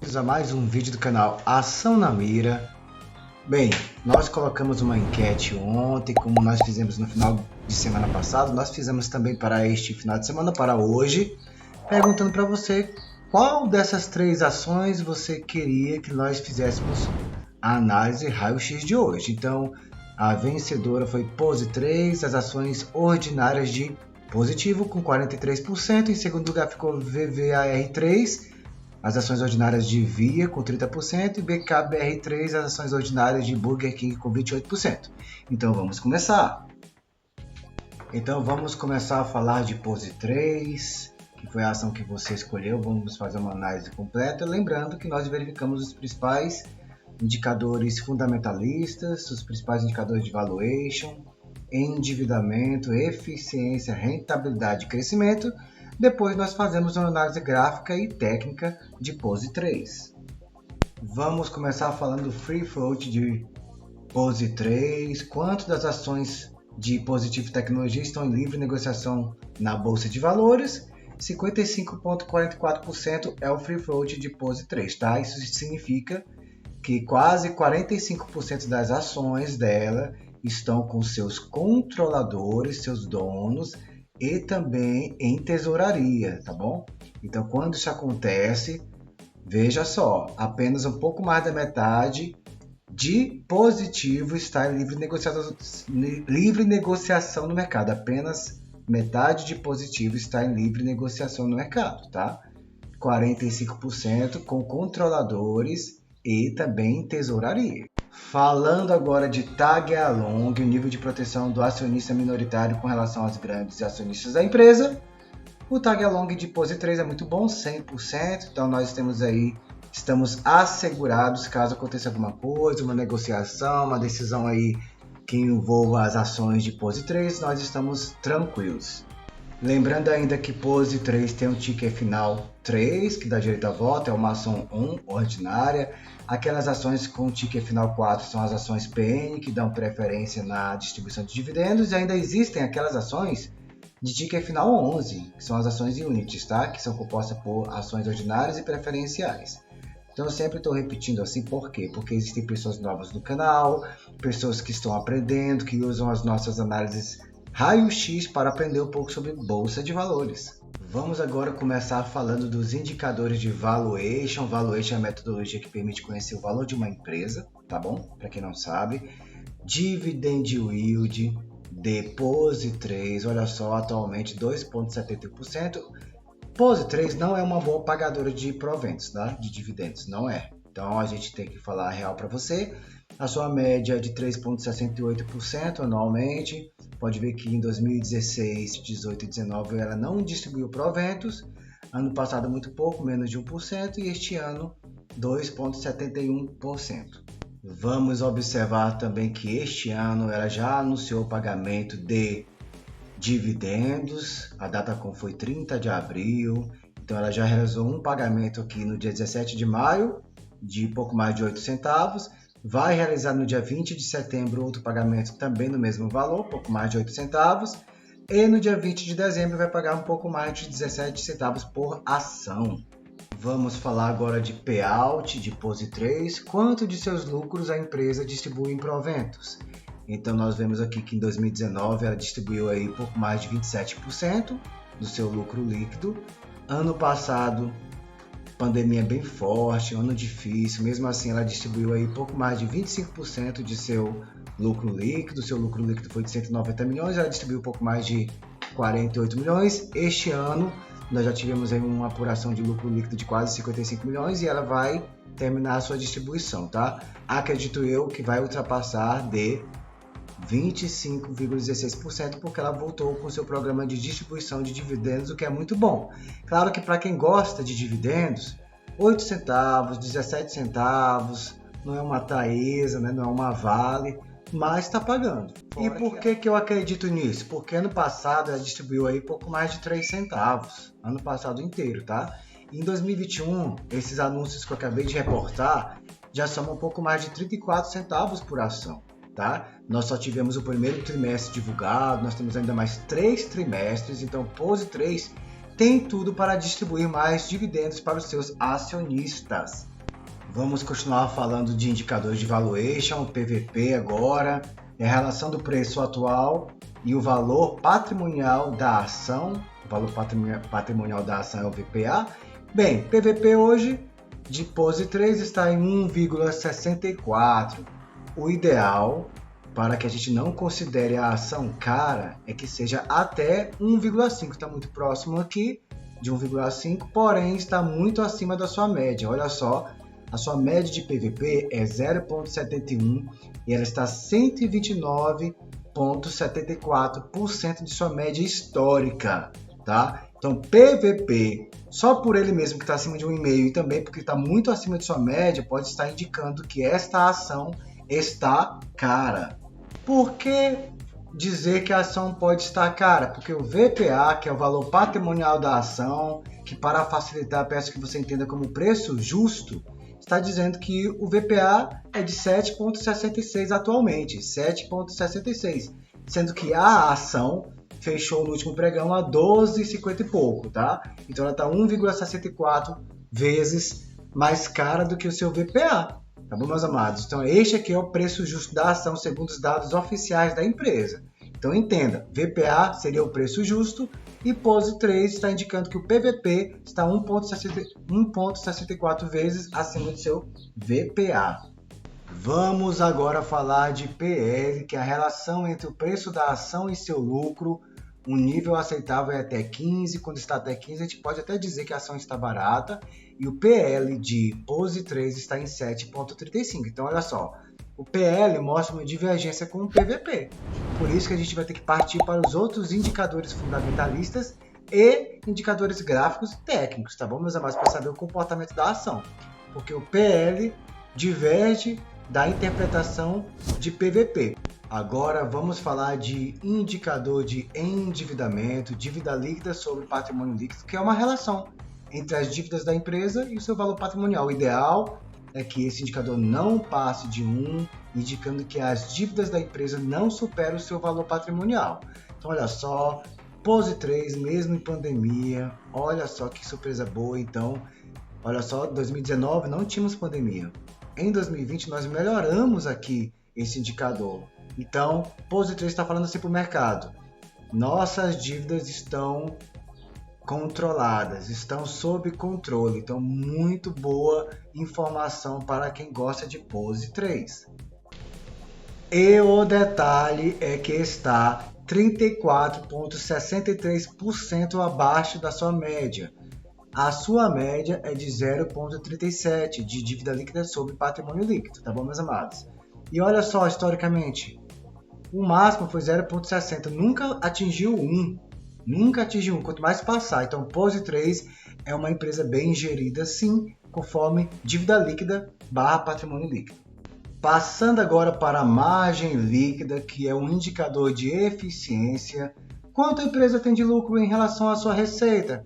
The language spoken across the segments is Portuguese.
bem-vindos a mais um vídeo do canal Ação na Mira. Bem, nós colocamos uma enquete ontem, como nós fizemos no final de semana passado, nós fizemos também para este final de semana, para hoje, perguntando para você qual dessas três ações você queria que nós fizéssemos a análise raio-x de hoje. Então, a vencedora foi Pose 3, as ações ordinárias de positivo com 43%, em segundo lugar ficou VVAR3, as ações ordinárias de Via com 30% e BKBR3, as ações ordinárias de Burger King com 28%. Então vamos começar. A falar de Pose 3, que foi a ação que você escolheu. Vamos fazer uma análise completa, lembrando que nós verificamos os principais indicadores fundamentalistas, os principais indicadores de valuation, endividamento, eficiência, rentabilidade e crescimento. Depois nós fazemos uma análise gráfica e técnica de Pose 3. Vamos começar falando do Free Float de Pose 3. Quanto das ações de Positivo Tecnologia estão em livre negociação na Bolsa de Valores? 55,44% é o Free Float de Pose 3, tá? Isso significa que quase 45% das ações dela estão com seus controladores, seus donos, e também em tesouraria, tá bom? Então, quando isso acontece, veja só, apenas um pouco mais da metade de positivo está em livre negociação no mercado. Apenas metade de positivo está em livre negociação no mercado, tá? 45% com controladores e também em tesouraria. Falando agora de Tag Along, o nível de proteção do acionista minoritário com relação aos grandes acionistas da empresa. O Tag Along de Pose 3 é muito bom, 100%, então nós estamos assegurados caso aconteça alguma coisa, uma negociação, uma decisão aí que envolva as ações de Pose 3, nós estamos tranquilos. Lembrando ainda que Pose 3 tem um ticker final 3, que dá direito a voto, é uma ação 1 ordinária. Aquelas ações com ticker final 4 são as ações PN, que dão preferência na distribuição de dividendos. E ainda existem aquelas ações de ticker final 11, que são as ações Unities, tá? Que são compostas por ações ordinárias e preferenciais. Então eu sempre estou repetindo assim, por quê? Porque existem pessoas novas no canal, pessoas que estão aprendendo, que usam as nossas análises raio-x para aprender um pouco sobre Bolsa de Valores. Vamos agora começar falando dos indicadores de valuation. Valuation é a metodologia que permite conhecer o valor de uma empresa, tá bom? Para quem não sabe. Dividend Yield de Pose 3, olha só, atualmente 2,71%. Pose 3 não é uma boa pagadora de proventos, tá? De dividendos, não é. Então a gente tem que falar a real para você. A sua média é de 3,68% anualmente. Pode ver que em 2016, 18 e 19 ela não distribuiu proventos. Ano passado muito pouco, menos de 1%. E este ano 2,71%. Vamos observar também que este ano ela já anunciou o pagamento de dividendos. A Datacom foi 30 de abril. Então ela já realizou um pagamento aqui no dia 17 de maio de pouco mais de 8 centavos. Vai realizar no dia 20 de setembro outro pagamento também no mesmo valor, pouco mais de 8 centavos. E no dia 20 de dezembro vai pagar um pouco mais de 17 centavos por ação. Vamos falar agora de payout de Pose 3. Quanto de seus lucros a empresa distribui em proventos? Então nós vemos aqui que em 2019 ela distribuiu aí pouco mais de 27% do seu lucro líquido. Ano passado, pandemia bem forte, ano difícil, mesmo assim ela distribuiu aí pouco mais de 25% de seu lucro líquido. Seu lucro líquido foi de 190 milhões, ela distribuiu pouco mais de 48 milhões. Este ano nós já tivemos aí uma apuração de lucro líquido de quase 55 milhões e ela vai terminar a sua distribuição, tá? Acredito eu que vai ultrapassar de 25,16%, porque ela voltou com seu programa de distribuição de dividendos, o que é muito bom. Claro que para quem gosta de dividendos, 8 centavos, 17 centavos, não é uma Taesa, né? Não é uma Vale, mas está pagando. E por que eu acredito nisso? Porque ano passado ela distribuiu aí pouco mais de 3 centavos, ano passado inteiro, tá? Em 2021, esses anúncios que eu acabei de reportar já somam um pouco mais de 34 centavos por ação. Tá? Nós só tivemos o primeiro trimestre divulgado, nós temos ainda mais 3 trimestres, então Pose 3 tem tudo para distribuir mais dividendos para os seus acionistas. Vamos continuar falando de indicadores de valuation, PVP agora, é a relação do preço atual e o valor patrimonial da ação. O valor patrimonial da ação é o VPA. Bem, PVP hoje de POSE 3 está em 1,64. O ideal, para que a gente não considere a ação cara, é que seja até 1,5. Está muito próximo aqui de 1,5, porém está muito acima da sua média. Olha só, a sua média de PVP é 0,71 e ela está 129,74% de sua média histórica, tá? Então, PVP, só por ele mesmo que está acima de 1,5 e também porque está muito acima de sua média, pode estar indicando que esta ação está cara. Por que dizer que a ação pode estar cara? Porque o VPA, que é o valor patrimonial da ação, que para facilitar peço que você entenda como preço justo, está dizendo que o VPA é de 7,66 atualmente, 7,66, sendo que a ação fechou no último pregão a 12,50 e pouco, tá? Então ela está 1,64 vezes mais cara do que o seu VPA. Tá bom, meus amados? Então, este aqui é o preço justo da ação segundo os dados oficiais da empresa. Então, entenda, VPA seria o preço justo e POSE 3 está indicando que o PVP está 1,64 vezes acima do seu VPA. Vamos agora falar de PL, que é a relação entre o preço da ação e seu lucro. Um nível aceitável é até 15, quando está até 15 a gente pode até dizer que a ação está barata, e o PL de POSE 3 está em 7,35. Então olha só, o PL mostra uma divergência com o PVP, por isso que a gente vai ter que partir para os outros indicadores fundamentalistas e indicadores gráficos e técnicos, tá bom, meus amados, para saber o comportamento da ação, porque o PL diverge da interpretação de PVP. Agora vamos falar de indicador de endividamento, dívida líquida sobre patrimônio líquido, que é uma relação entre as dívidas da empresa e o seu valor patrimonial. O ideal é que esse indicador não passe de 1, indicando que as dívidas da empresa não superam o seu valor patrimonial. Então olha só, POSE 3, mesmo em pandemia, olha só que surpresa boa. Então, olha só, 2019 não tínhamos pandemia. Em 2020 nós melhoramos aqui esse indicador. Então, POSE 3 está falando assim para o mercado. Nossas dívidas estão controladas, estão sob controle. Então, muito boa informação para quem gosta de POSE 3. E o detalhe é que está 34,63% abaixo da sua média. A sua média é de 0,37 de dívida líquida sobre patrimônio líquido, tá bom, meus amados? E olha só, historicamente, o máximo foi 0,60, nunca atingiu 1. Nunca atingiu 1, quanto mais passar. Então, POSE 3 é uma empresa bem gerida, sim, conforme dívida líquida / patrimônio líquido. Passando agora para a margem líquida, que é um indicador de eficiência. Quanto a empresa tem de lucro em relação à sua receita?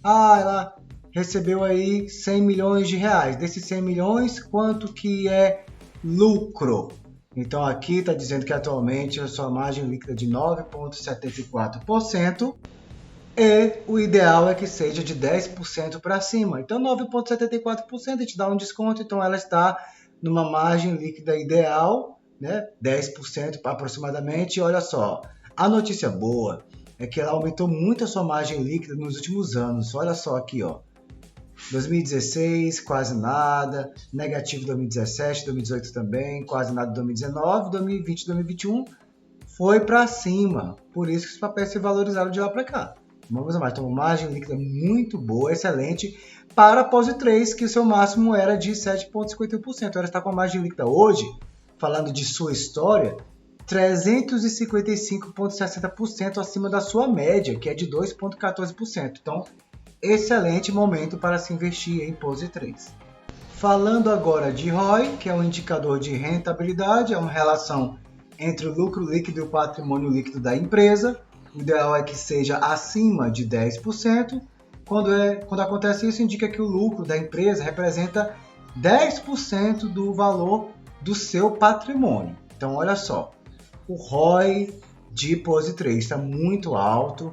Ela recebeu aí 100 milhões de reais. Desses 100 milhões, quanto que é lucro? Então aqui está dizendo que atualmente a sua margem líquida é de 9,74% e o ideal é que seja de 10% para cima. Então 9,74% a gente dá um desconto, então ela está numa margem líquida ideal, né? 10% aproximadamente. E olha só, a notícia boa é que ela aumentou muito a sua margem líquida nos últimos anos. Olha só aqui, ó. 2016, quase nada, negativo 2017, 2018 também, quase nada 2019, 2020, 2021 foi para cima, por isso que os papéis se valorizaram de lá para cá. Vamos lá, então margem líquida muito boa, excelente, para a POSE 3, que o seu máximo era de 7,51%, ela está com a margem líquida hoje, falando de sua história, 355,60% acima da sua média, que é de 2,14%, então excelente momento para se investir em POSE 3. Falando agora de ROI, que é um indicador de rentabilidade, é uma relação entre o lucro líquido e o patrimônio líquido da empresa. O ideal é que seja acima de 10%. Quando acontece isso, indica que o lucro da empresa representa 10% do valor do seu patrimônio. Então, olha só, o ROI de POSE 3 está muito alto,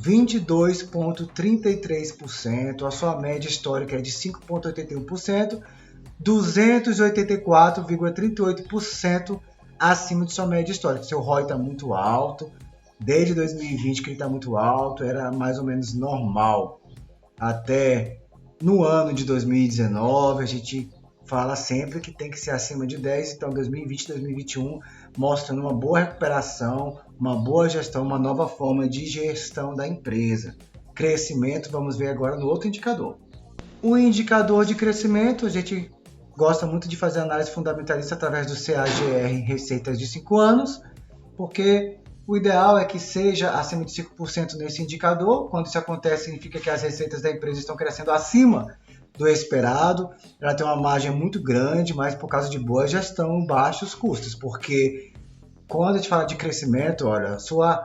22,33%, a sua média histórica é de 5,81%, 284,38% acima de sua média histórica. Seu ROI está muito alto, desde 2020 que ele está muito alto, era mais ou menos normal. Até no ano de 2019, a gente fala sempre que tem que ser acima de 10, então 2020 e 2021 mostrando uma boa recuperação, uma boa gestão, uma nova forma de gestão da empresa. Crescimento, vamos ver agora no outro indicador. O indicador de crescimento, a gente gosta muito de fazer análise fundamentalista através do CAGR em receitas de 5 anos, porque o ideal é que seja acima de 5% nesse indicador. Quando isso acontece, significa que as receitas da empresa estão crescendo acima do esperado. Ela tem uma margem muito grande, mas por causa de boa gestão, baixos custos, porque quando a gente fala de crescimento, olha, sua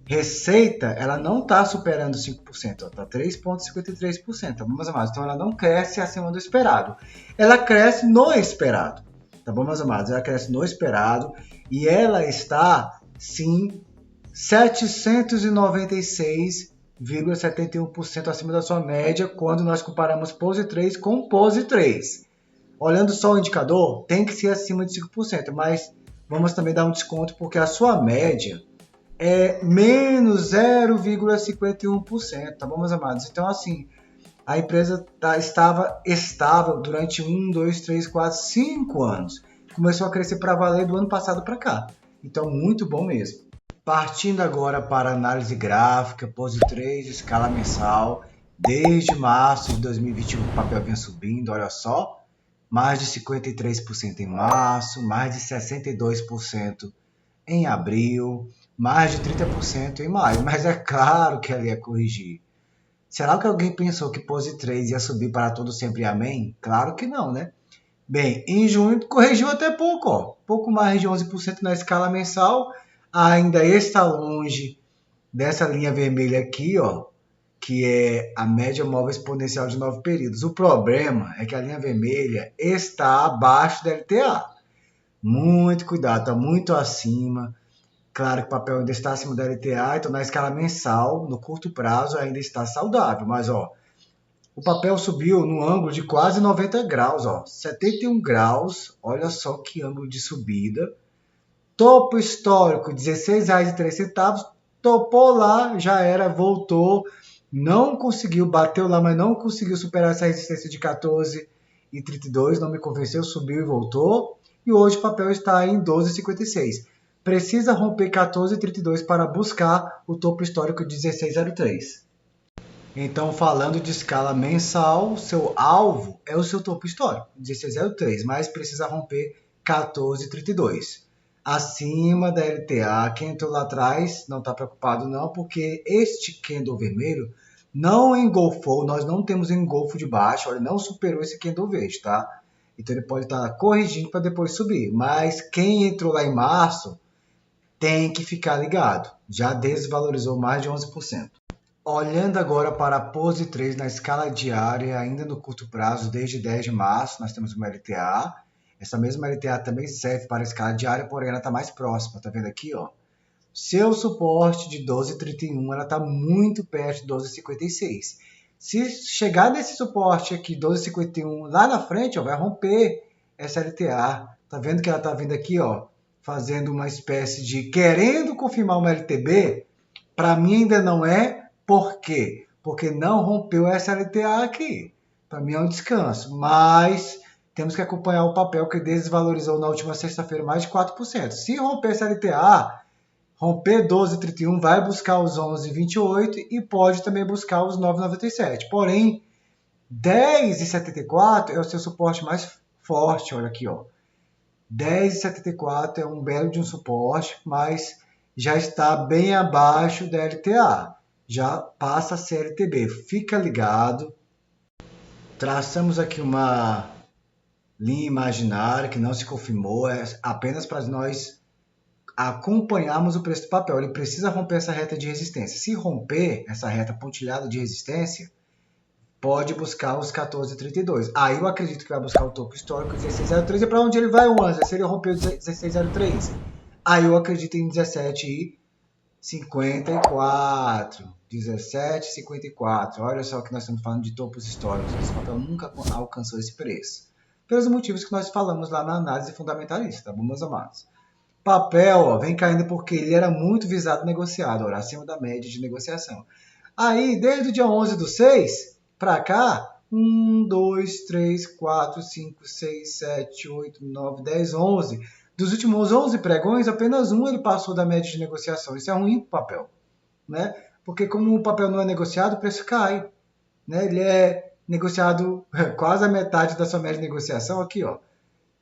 receita, ela não está superando 5%, está 3,53%, tá bom, meus amados? Então ela não cresce acima do esperado. Ela cresce no esperado, tá bom, meus amados? Ela cresce no esperado e ela está, sim, 796,71% acima da sua média quando nós comparamos Pose 3 com Pose 3. Olhando só o indicador, tem que ser acima de 5%, mas vamos também dar um desconto porque a sua média é menos 0,51%, tá bom, meus amados? Então, assim, a empresa estava estável durante 1, 2, 3, 4, 5 anos. Começou a crescer para valer do ano passado para cá. Então, muito bom mesmo. Partindo agora para análise gráfica, Pose 3, escala mensal. Desde março de 2021 o papel vinha subindo, olha só. Mais de 53% em março, mais de 62% em abril, mais de 30% em maio. Mas é claro que ela ia corrigir. Será que alguém pensou que Pose 3 ia subir para todo sempre amém? Claro que não, né? Bem, em junho corrigiu até pouco, ó. Pouco mais de 11% na escala mensal. Ainda está longe dessa linha vermelha aqui, ó, que é a média móvel exponencial de 9 períodos. O problema é que a linha vermelha está abaixo da LTA. Muito cuidado, está muito acima. Claro que o papel ainda está acima da LTA, então na escala mensal, no curto prazo, ainda está saudável. Mas ó, o papel subiu no ângulo de quase 90 graus, ó, 71 graus. Olha só que ângulo de subida. Topo histórico, R$16,03. Topou lá, já era, voltou. Não conseguiu, bateu lá, mas não conseguiu superar essa resistência de 14,32. Não me convenceu, subiu e voltou. E hoje o papel está em 12,56. Precisa romper 14,32 para buscar o topo histórico de 16,03. Então, falando de escala mensal, seu alvo é o seu topo histórico, 16,03, mas precisa romper 14,32. Acima da LTA, quem entrou lá atrás não está preocupado não, porque este candle vermelho não engolfou, nós não temos engolfo de baixo, olha, não superou esse candle verde, tá? Então ele pode estar corrigindo para depois subir, mas quem entrou lá em março tem que ficar ligado, já desvalorizou mais de 11%. Olhando agora para a Pose 3 na escala diária, ainda no curto prazo, desde 10 de março, nós temos uma LTA. Essa mesma LTA também serve para a escala diária, porém ela está mais próxima. Tá vendo aqui, ó? Seu suporte de 12,31, ela está muito perto de 12,56. Se chegar nesse suporte aqui, 12,51, lá na frente, ó, vai romper essa LTA. Tá vendo que ela está vindo aqui, ó, fazendo uma espécie de querendo confirmar uma LTB? Para mim ainda não é. Por quê? Porque não rompeu essa LTA aqui. Para mim é um descanso, mas temos que acompanhar o papel que desvalorizou na última sexta-feira mais de 4%. Se romper essa LTA, romper 12,31, vai buscar os 11,28 e pode também buscar os 9,97. Porém, 10,74 é o seu suporte mais forte. Olha aqui, ó. 10,74 é um belo de um suporte, mas já está bem abaixo da LTA. Já passa a ser LTB. Fica ligado. Traçamos aqui uma linha imaginária que não se confirmou, é apenas para nós acompanharmos o preço do papel. Ele precisa romper essa reta de resistência. Se romper essa reta pontilhada de resistência, pode buscar os 14,32. Aí eu acredito que vai buscar o topo histórico 16,03. E para onde ele vai, Wanza? Se ele romper o 16,03, aí eu acredito em 17,54. 17,54. Olha só que nós estamos falando de topos históricos. Esse papel nunca alcançou esse preço. pelos motivos que nós falamos lá na análise fundamentalista, tá bom, meus amados? Papel, ó, vem caindo porque ele era muito visado negociado, ó, acima da média de negociação. Aí, desde o dia 11/6 para cá, 1, 2, 3, 4, 5, 6, 7, 8, 9, 10, 11. Dos últimos 11 pregões, apenas um ele passou da média de negociação. Isso é ruim para o papel, né? Porque como o papel não é negociado, o preço cai, né? Ele é negociado quase a metade da sua média de negociação aqui, ó.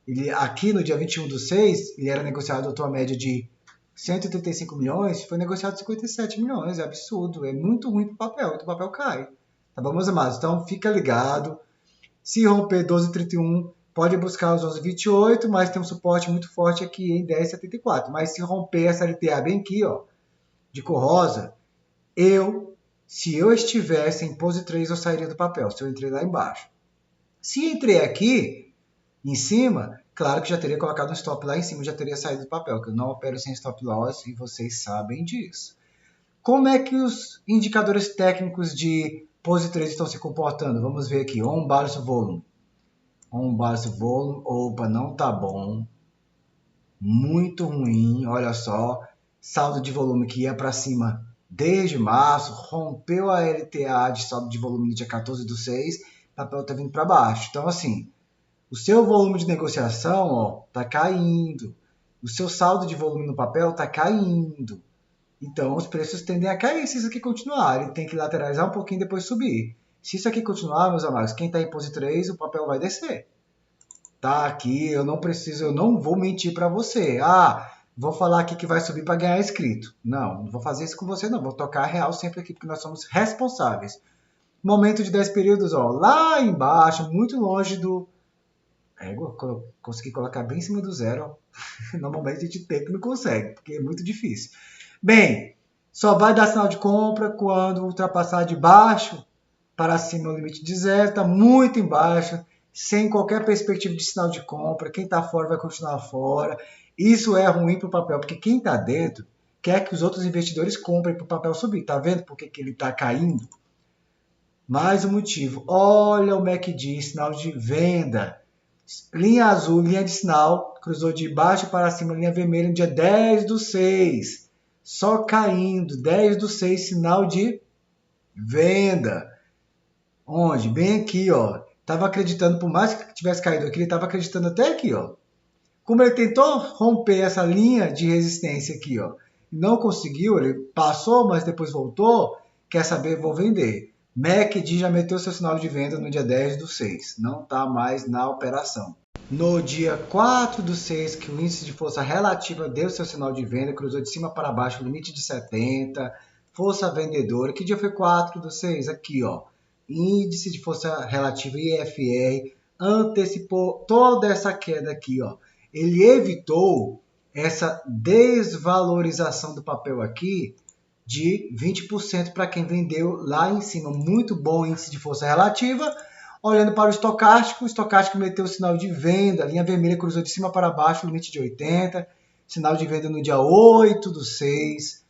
Ele, aqui no dia 21/6, ele era negociado a tua média de 135 milhões, foi negociado 57 milhões, é absurdo, é muito ruim para o papel, então o papel cai. Tá bom, meus amados? Então fica ligado. Se romper 12,31, pode buscar os 11,28, mas tem um suporte muito forte aqui em 10,74. Mas se romper essa LTA bem aqui, ó, de cor rosa, se eu estivesse em pose 3, eu sairia do papel, se eu entrei lá embaixo. Se entrei aqui, em cima, claro que já teria colocado um stop lá em cima, já teria saído do papel, que eu não opero sem stop loss e vocês sabem disso. Como é que os indicadores técnicos de pose 3 estão se comportando? Vamos ver aqui, on balance volume. On balance volume, opa, não tá bom. Muito ruim, olha só. Saldo de volume que ia para cima desde março, rompeu a LTA de saldo de volume no dia 14/6, o papel tá vindo para baixo. Então, assim, o seu volume de negociação, ó, tá caindo. O seu saldo de volume no papel tá caindo. Então, os preços tendem a cair se isso aqui continuar. Ele tem que lateralizar um pouquinho e depois subir. Se isso aqui continuar, meus amados, quem está em pose 3, o papel vai descer. Tá aqui, eu não vou mentir para você. Vou falar aqui que vai subir para ganhar inscrito. Não vou fazer isso com você não. Vou tocar real sempre aqui porque nós somos responsáveis. Momento de 10 períodos, ó, lá embaixo, muito longe do... consegui colocar bem em cima do zero. Normalmente a gente tem que não consegue, porque é muito difícil. Bem, só vai dar sinal de compra quando ultrapassar de baixo para cima o limite de zero, está muito embaixo, sem qualquer perspectiva de sinal de compra. Quem está fora vai continuar fora. Isso é ruim para o papel, porque quem está dentro quer que os outros investidores comprem para o papel subir. Tá vendo por que ele está caindo? Mais um motivo. Olha o MACD, sinal de venda. Linha azul, linha de sinal, cruzou de baixo para cima, linha vermelha no dia 10/6. Só caindo, 10/6, sinal de venda. Onde? Bem aqui, ó. Tava acreditando, por mais que tivesse caído aqui, ele estava acreditando até aqui, ó. Como ele tentou romper essa linha de resistência aqui, ó, não conseguiu, ele passou, mas depois voltou, quer saber, vou vender. MACD já meteu seu sinal de venda no dia 10/6, não está mais na operação. No dia 4/6, que o índice de força relativa deu seu sinal de venda, cruzou de cima para baixo, limite de 70, força vendedora. Que dia foi 4/6? Aqui, ó. Índice de força relativa IFR antecipou toda essa queda aqui, ó. Ele evitou essa desvalorização do papel aqui de 20% para quem vendeu lá em cima. Muito bom índice de força relativa. Olhando para o estocástico meteu o sinal de venda, a linha vermelha cruzou de cima para baixo, limite de 80, sinal de venda no dia 8/6.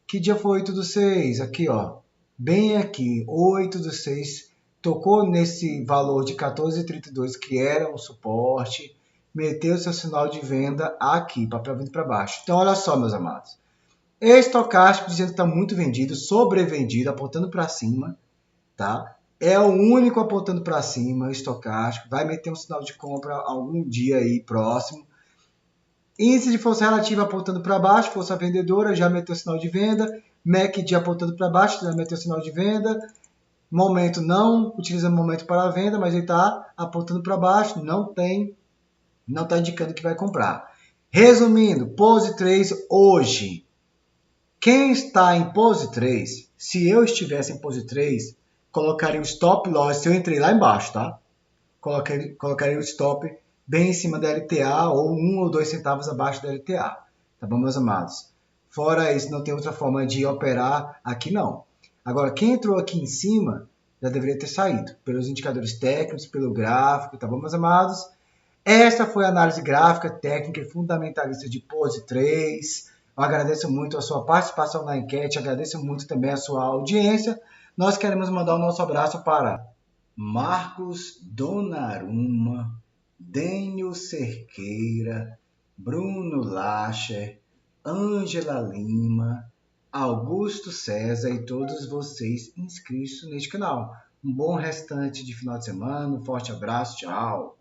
Que dia foi 8/6? Aqui, ó, bem aqui, 8/6, tocou nesse valor de 14,32 que era um suporte, meteu seu sinal de venda aqui, papel vindo para baixo. Então, olha só, meus amados. Estocástico dizendo que está muito vendido, sobrevendido, apontando para cima, tá? É o único apontando para cima, estocástico. Vai meter um sinal de compra algum dia aí próximo. Índice de força relativa apontando para baixo, força vendedora, já meteu sinal de venda. MACD apontando para baixo, já meteu sinal de venda. Momento não, utilizando momento para a venda, mas ele está apontando para baixo, não está indicando que vai comprar. Resumindo, pose 3 hoje. Quem está em pose 3, se eu estivesse em pose 3, colocaria o stop loss, se eu entrei lá embaixo, tá? Colocaria o stop bem em cima da LTA ou 1 ou 2 centavos abaixo da LTA. Tá bom, meus amados? Fora isso, não tem outra forma de operar aqui, não. Agora, quem entrou aqui em cima já deveria ter saído, pelos indicadores técnicos, pelo gráfico, tá bom, meus amados? Essa foi a análise gráfica, técnica e fundamentalista de pose 3. Eu agradeço muito a sua participação na enquete, agradeço muito também a sua audiência. Nós queremos mandar o nosso abraço para Marcos Donnarumma, Dênio Cerqueira, Bruno Lacher, Ângela Lima, Augusto César e todos vocês inscritos neste canal. Um bom restante de final de semana, um forte abraço, tchau!